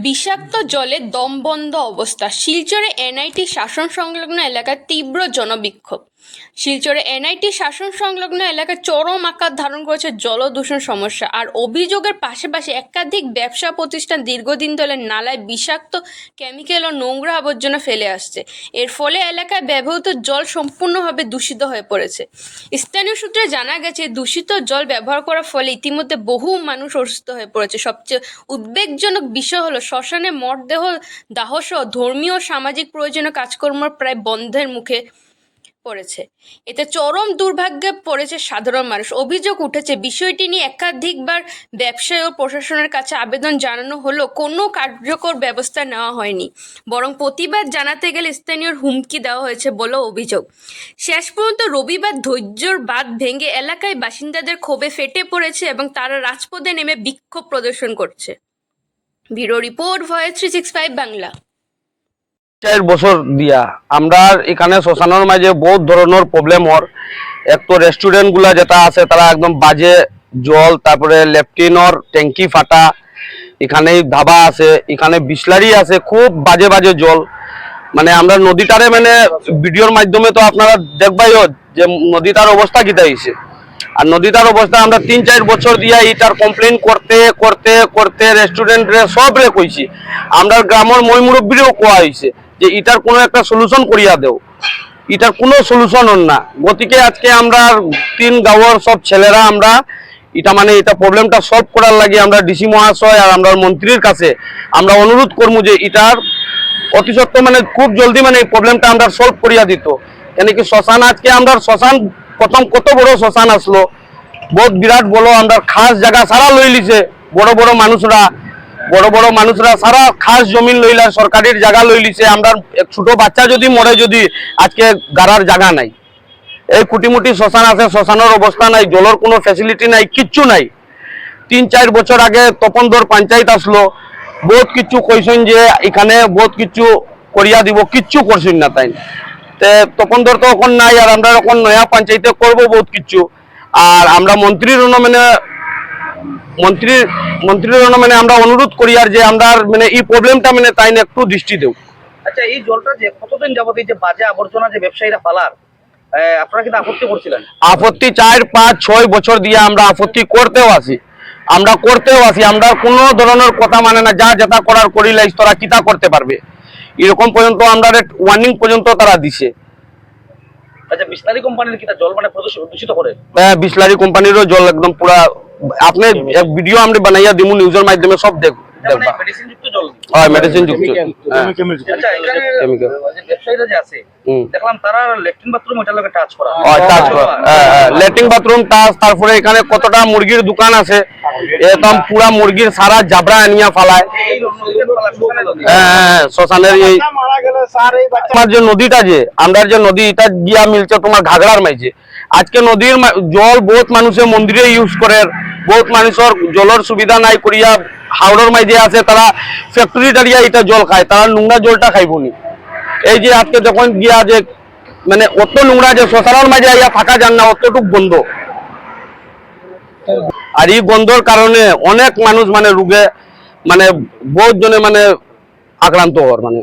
বিষাক্ত জলে দমবন্ধ অবস্থা। শিলচরে এনআইটি শাসন সংলগ্ন এলাকায় তীব্র জনবিক্ষোভ। শিলচরে এনআইটি শাসন সংলগ্ন এলাকায় চরম আকার ধারণ করেছে জলদূষণ সমস্যা। আর অভিযোগের পাশাপাশি একাধিক ব্যবসা প্রতিষ্ঠান দীর্ঘদিন ধরে নালায় বিষাক্ত কেমিক্যাল ও নোংরা আবর্জনা ফেলে আসছে। এর ফলে এলাকায় ব্যবহৃত জল সম্পূর্ণভাবে দূষিত হয়ে পড়েছে। স্থানীয় সূত্রে জানা গেছে, দূষিত জল ব্যবহার করার ফলে ইতিমধ্যে বহু মানুষ অসুস্থ হয়ে পড়েছে। সবচেয়ে উদ্বেগজনক বিষয় হলো শ্মশানে মরদেহ দাহসহ ধর্মীয় ও সামাজিক প্রয়োজনীয় কাজকর্ম প্রায় বন্ধের মুখে পড়েছে। এতে চরম দুর্ভাগ্যে পড়েছে সাধারণ মানুষ। অভিযোগ উঠেছে, বিষয়টি নিয়ে একাধিকবার ব্যবসায়ী ও প্রশাসনের কাছে আবেদন জানানো হলেও কোনো কার্যকর ব্যবস্থা নেওয়া হয়নি, বরং প্রতিবাদ জানাতে গেলে স্থানীয় হুমকি দেওয়া হয়েছে বলেও অভিযোগ। শেষ পর্যন্ত রবিবার ধৈর্যর বাঁধ ভেঙে এলাকায় বাসিন্দাদের ক্ষোভে ফেটে পড়েছে এবং তারা রাজপথে নেমে বিক্ষোভ প্রদর্শন করছে। Bureau report, voice 365 Bangla. 4 বছর দিয়া আমরা এখানে শ্মশানের মাঝে বহুত ধরনের প্রবলেম হর। এক তো রেস্টুরেন্ট গুলা যেটা আছে তারা একদম বাজে জল, তারপরে লেফটিনর ট্যাঙ্কি ফাটা, এখানে ধাবা আছে, এখানে বিসলারি আছে, খুব বাজে বাজে জল। মানে আমরা নদীটারে মানে ভিডিওর মাধ্যমে তো আপনারা দেখবাইও যে নদীটার অবস্থা কিতা হয়েছে। আর নদীটার অবস্থা আমরা 3-4 বছর দিয়া এটার কমপ্লেন করতে করতে করতে রেস্টুরেন্টে সব রে কইছি। আমরা গ্রামের মই মুরব্বীরও কোয়া হয়েছে যে এটার কোনো একটা সলিউশন করিয়া দেও, এটার কোনো সলিউশন হন না। গতিকে আজকে আমরা 3 গাঁওয়ের সব ছেলেরা আমরা এটা মানে এটা প্রবলেমটা সলভ করার লাগে আমরা ডিসি মহাশয় আর আমরা মন্ত্রীর কাছে আমরা অনুরোধ করবো যে এটার অতি সত্ত্বর মানে খুব জলদি মানে এই প্রবলেমটা আমরা সলভ করিয়া দিত। কেন কি শ্মশান আজকে আমরা শ্মশান প্রথম কত বড় শ্মশান আসলো, বহুত বিরাট বড়, আমরা খাস জায়গা সারা লই লিছে বড় বড় মানুষরা সারা খাস জমিন লইলা, সরকারের জায়গা লই লিছে। আমরা ছোট বাচ্চা যদি মরে যদি আজকে গাড়ার জায়গা নাই। এই কুটিমুটি শ্মশান আছে, শ্মশানের অবস্থা নাই, জলের কোনো ফ্যাসিলিটি নাই, কিচ্ছু নাই। 3-4 বছর আগে তপনদর পঞ্চায়েত আসলো, বহুত কিছু কইছেন যে এখানে বহুত কিছু করিয়া দিব, কিচ্ছু করছেন না তাই। তপনদর তো এখন নাই, আর আমরা এখন নয়া পঞ্চায়েতে করবো বহুত কিছু। আর আমরা মন্ত্রীর মানে আমরা অনুরোধ করি আর যে আমরা মানে এই প্রবলেমটা মানে তাই না একটু দৃষ্টি দেও। আচ্ছা, এই জলটা যে কতদিন যাবত এই যে বাজে আবর্জনা যে ব্যবসায়ীরা ফালার, আপনারা কিন্তু আপত্তি করছিলেন? আপত্তি 4-5-6 বছর দিয়ে আমরা আপত্তি করতেও আসি, আমরা কোনো ধরনের কথা মানে না, যা যেটা করার করিলাই তোরা কিতা করতে পারবে এরকম পর্যন্ত আমরা ওয়ার্নিং পর্যন্ত তারা দিছে। আচ্ছা, বিসলারি কোম্পানির কিটা জল মানে দূষিত করে? হ্যাঁ, বিসলারি কোম্পানিরও জল একদম পুরা, আপনি এক ভিডিও আমরা বানাইয়া দিমু নিউজের মাধ্যমে সব দেখবা। মেডিসিন যুক্ত জল? হ্যাঁ, মেডিসিন যুক্ত। আচ্ছা, এখানে ব্যবসায়ীরা যে আছে দেখলাম তারা ল্যাট্রিন বাথরুম ওটার লগে টাচ করা। ল্যাট্রিন বাথরুম টাচ, তারপরে এখানে কতটা মুরগির দোকান আছে, একদম পুরা মুরগির সারা জাবরা আনিয়া ফালায়। হ্যাঁ, শ্মশানের এই আমার যে নদীটা যে আমরা যে নদী এটা গিয়া মিলছে তোমার ঘাগড়ার মাঝে। আজকে নদীর জল বহুত মানুষে মন্দিরে ইউজ করে, বহুত মানুষের জলের সুবিধা নাই করিয়া হাওড়ের মাঝে আছে, তারা ফ্যাক্টরি দাঁড়িয়ে এটা জল খায়, তারা নোংরা জলটা খাইবনি। এই যে আজকে যখন গিয়া যে মানে অত নোংরা যে শ্মশানের মাঝে আইয়া থাকা যান না, অতটুক বন্ধ। আর এই বন্ধর কারণে অনেক মানুষ মানে রোগে মানে বহুত জনে মানে আক্রান্ত হওয়ার মানে